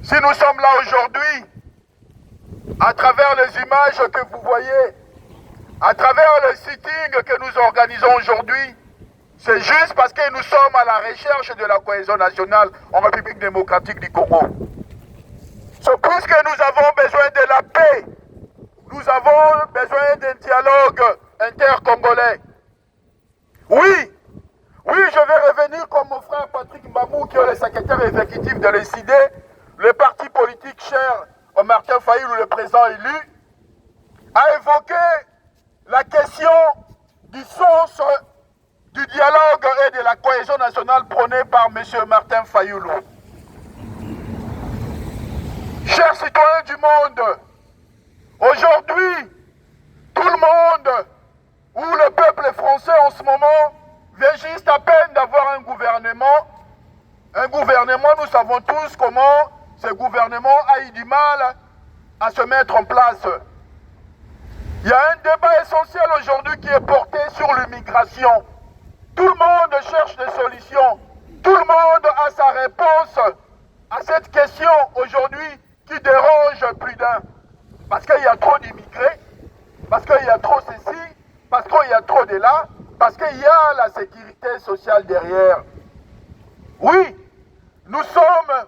Si nous sommes là aujourd'hui, à travers les images que vous voyez, à travers le sitting que nous organisons aujourd'hui, c'est juste parce que nous sommes à la recherche de la cohésion nationale en République démocratique du Congo. C'est puisque nous avons besoin de la paix, nous avons besoin d'un dialogue intercongolais. Oui, je vais revenir comme mon frère Patrick Mbamou, qui est le secrétaire exécutif de l'ECD, le parti politique cher au Martin Fayulu, le président élu, a évoqué la question du sens du dialogue et de la cohésion nationale prônée par M. Martin Fayulu. Chers citoyens du monde, aujourd'hui, tout le monde, ou le peuple français en ce moment, vient juste à peine d'avoir un gouvernement. Un gouvernement, nous savons tous comment ce gouvernement a eu du mal à se mettre en place. Il y a un débat essentiel aujourd'hui qui est porté sur l'immigration. Tout le monde cherche des solutions. Tout le monde a sa réponse à cette question aujourd'hui qui dérange plus d'un. Parce qu'il y a trop d'immigrés, parce qu'il y a trop ceci, parce qu'il y a trop de là, parce qu'il y a la sécurité sociale derrière. Oui, nous sommes,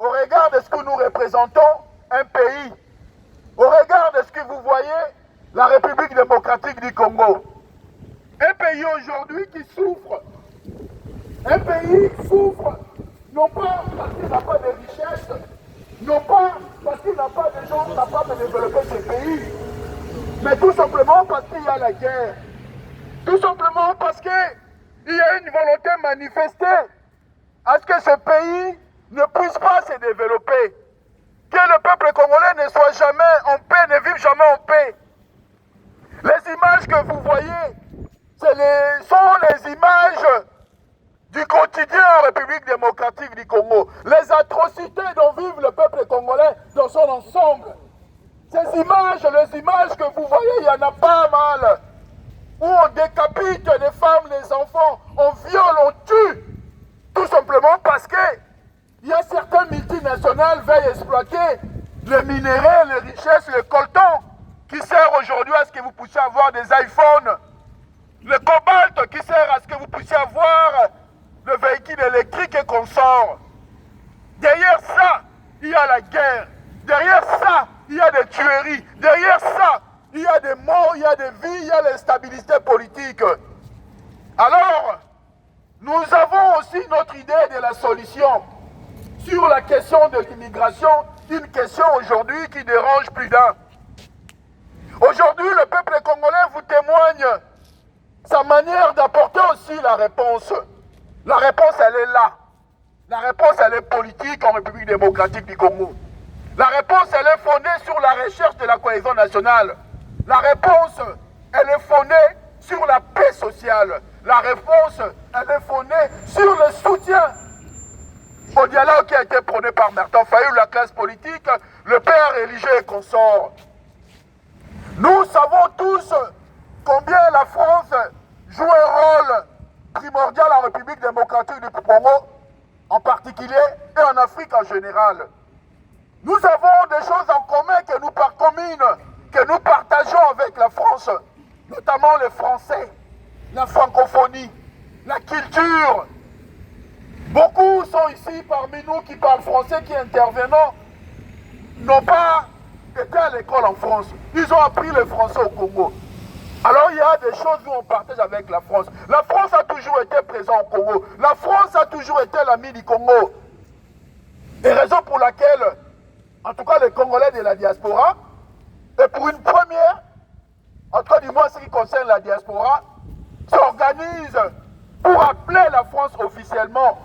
au regard de ce que nous représentons, un pays. Au regard de ce que vous voyez, la République démocratique du Congo. Un pays aujourd'hui qui souffre. Un pays qui souffre, non pas parce qu'il n'a pas de richesse, non pas parce qu'il n'a pas de gens capables de développer ce pays, mais tout simplement parce qu'il y a la guerre. Tout simplement parce qu'il y a une volonté manifestée à ce que ce pays ne puisse pas se développer. Que le peuple congolais ne soit jamais en paix, ne vive jamais en paix. Les images que vous voyez, sont les images du quotidien en République démocratique du Congo. Les atrocités dont vit le peuple congolais dans son ensemble. Ces images, les images que vous voyez, il y en a pas mal. Où on décapite les femmes, les enfants, on viole, on tue. Tout simplement parce que il y a certaines multinationales qui veulent exploiter les minéraux, les richesses, le coltan, qui sert aujourd'hui à ce que vous puissiez avoir des iPhones. Le cobalt qui sert à ce que vous puissiez avoir le véhicule électrique et consort. Derrière ça, il y a la guerre. Derrière ça, il y a des tueries. Derrière ça, il y a des morts, il y a des vies, il y a l'instabilité politique. Alors, nous avons aussi notre idée de la solution sur la question de l'immigration, une question aujourd'hui qui dérange plus d'un. Aujourd'hui, le peuple congolais vous témoigne sa manière d'apporter aussi la réponse. La réponse, elle est là. La réponse, elle est politique en République démocratique du Congo. La réponse, elle est fondée sur la recherche de la cohésion nationale. La réponse, elle est fondée sur la paix sociale. La réponse, elle est fondée sur le soutien au dialogue qui a été prôné par Martin Fayulu, la classe politique, le père religieux et consort. Nous savons tous combien la France joue un rôle primordial en République démocratique du Congo, en particulier, et en Afrique en général. Nous avons des choses en commun que nous partageons avec la France, notamment les Français, la francophonie, la culture. Beaucoup sont ici parmi nous qui parlent français, qui intervenant, n'ont pas été à l'école en France. Ils ont appris le français au Congo. Alors il y a des choses où on partage avec la France. La France a toujours été présente au Congo. La France a toujours été l'ami du Congo. Et raison pour laquelle, en tout cas les Congolais de la diaspora, et pour une première, en tout cas du moins ce qui concerne la diaspora, s'organisent pour appeler la France officiellement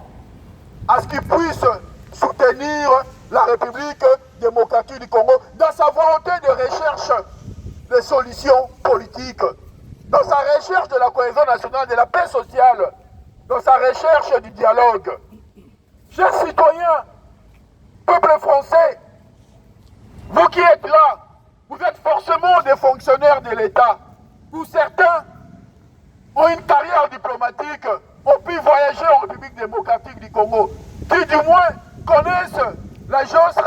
à ce qu'il puisse soutenir la République démocratique du Congo dans sa volonté de recherche de solutions politiques, dans sa recherche de la cohésion nationale, de la paix sociale, dans sa recherche du dialogue. Chers citoyens, peuple français, vous qui êtes là, vous êtes forcément des fonctionnaires de l'État, où certains ont une carrière diplomatique, ont pu voyager en République démocratique du Congo, qui du moins connaissent la géostratégique